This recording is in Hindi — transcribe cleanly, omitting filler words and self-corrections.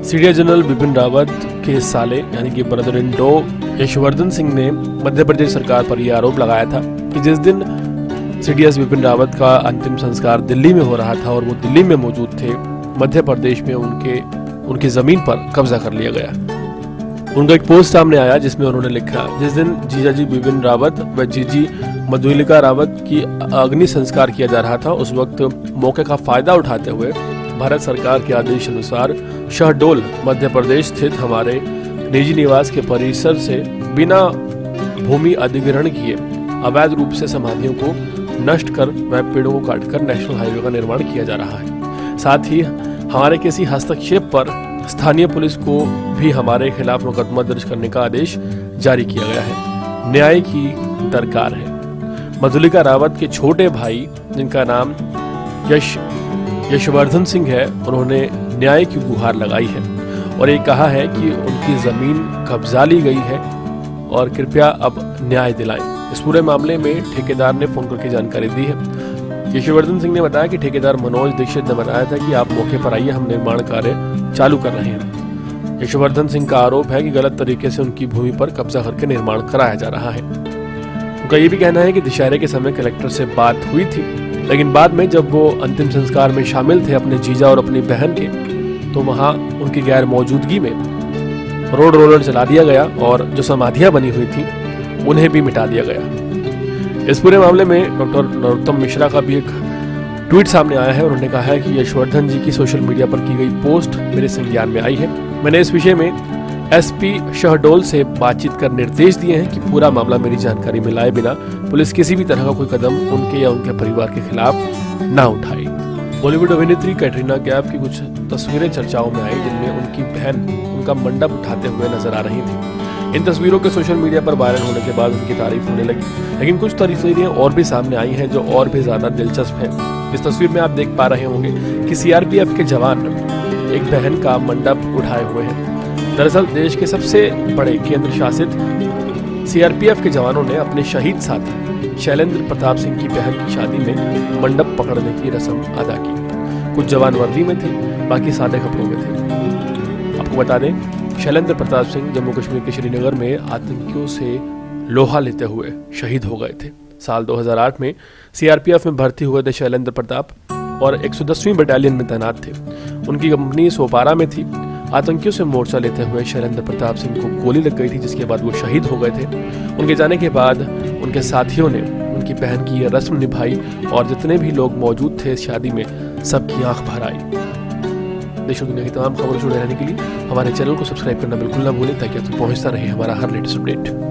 सीडीएस जनरल बिपिन रावत के साले यानी कि brother in law Yashvardhan Singh ने मध्य प्रदेश सरकार पर यह आरोप लगाया था कि जिस दिन सीडीएस बिपिन रावत का अंतिम संस्कार दिल्ली में हो रहा था और वो दिल्ली में मौजूद थे, मध्य प्रदेश में उनकी जमीन पर कब्जा कर लिया गया। उनका एक पोस्ट सामने आया जिसमें उन्होंने लिखा, जिस दिन जीजाजी बिपिन रावत व जीजी मधुलिका रावत की अग्नि संस्कार किया जा रहा था, उस वक्त मौके का फायदा उठाते हुए भारत सरकार के आदेश अनुसार शहडोल मध्य प्रदेश स्थित हमारे निजी निवास के परिसर से बिना भूमि अधिग्रहण किए अवैध रूप से समाधियों को नष्ट कर व पेड़ों को काटकर नेशनल हाईवे का निर्माण किया जा रहा है। साथ ही हमारे किसी हस्तक्षेप पर स्थानीय पुलिस को भी हमारे खिलाफ मुकदमा दर्ज करने का आदेश जारी किया गया है। न्याय की दरकार है। मधुलिका रावत के छोटे भाई जिनका नाम यशवर्धन सिंह है, उन्होंने न्याय की गुहार लगाई है और ये कहा है कि उनकी जमीन कब्जा ली गई है और कृपया अब न्याय दिलाएं। इस पूरे मामले में ठेकेदार ने फोन करके जानकारी दी है। यशवर्धन सिंह ने बताया कि ठेकेदार मनोज दीक्षित ने बताया था कि आप मौके पर आइए, हम निर्माण कार्य चालू कर रहे हैं। यशवर्धन सिंह का आरोप है कि गलत तरीके से उनकी भूमि पर कब्जा करके निर्माण कराया जा रहा है। उनका ये भी कहना है कि दशहरे के समय कलेक्टर से बात हुई थी, लेकिन बाद में जब वो अंतिम संस्कार में शामिल थे अपने जीजा और अपनी बहन के, तो वहां उनकी गैर मौजूदगी में रोड रोलर चला दिया गया और जो समाधियां बनी हुई थी उन्हें भी मिटा दिया गया। इस पूरे मामले में डॉक्टर नरोत्तम मिश्रा का भी एक ट्वीट सामने आया है। उन्होंने कहा है कि यशवर्धन जी की सोशल मीडिया पर की गई पोस्ट मेरे संज्ञान में आई है। मैंने इस विषय में एसपी शहडोल से बातचीत कर निर्देश दिए हैं कि पूरा मामला मेरी जानकारी में लाए बिना पुलिस किसी भी तरह का कोई कदम उनके या उनके परिवार के खिलाफ ना उठाए। बॉलीवुड अभिनेत्री कैटरीना कैफ की कुछ तस्वीरें चर्चाओं में आई जिनमें उनकी बहन उनका मंडप उठाते हुए नजर आ रही थी। इन तस्वीरों के सोशल मीडिया पर वायरल होने के बाद उनकी तारीफ होने लगी, लेकिन कुछ तस्वीरें और भी सामने आई हैं जो और भी ज्यादा दिलचस्प है। इस तस्वीर में आप देख पा रहे होंगे कि सीआरपीएफ के जवान एक बहन का मंडप उठाए हुए हैं। दरअसल देश के सबसे बड़े केंद्र शासित सीआरपीएफ के जवानों ने अपने शहीद साथी शैलेंद्र प्रताप सिंह की बहन की शादी में मंडप पकड़ने की रस्म अदा की। कुछ जवान वर्दी में थे, बाकी सादे कपड़ों में थे। आपको बता दें, शैलेंद्र प्रताप सिंह जम्मू कश्मीर के श्रीनगर में आतंकियों से लोहा लेते हुए शहीद हो गए थे। साल 2008 में सीआरपीएफ में भर्ती हुए थे शैलेंद्र प्रताप और 110वीं बटालियन में तैनात थे। उनकी कंपनी सोपारा में थी। आतंकियों से मोर्चा लेते हुए शैलेंद्र प्रताप सिंह को गोली लग गई थी, जिसके बाद वो शहीद हो गए थे। उनके जाने के बाद उनके साथियों ने उनकी बहन की यह रस्म निभाई और जितने भी लोग मौजूद थे इस शादी में, सबकी आंख भर आई। देश और दुनिया की तमाम खबरों से जुड़े रहने के लिए हमारे चैनल को सब्सक्राइब करना बिल्कुल ना भूलें, ताकि आपको पहुंचता रहे हमारा हर लेटेस्ट अपडेट।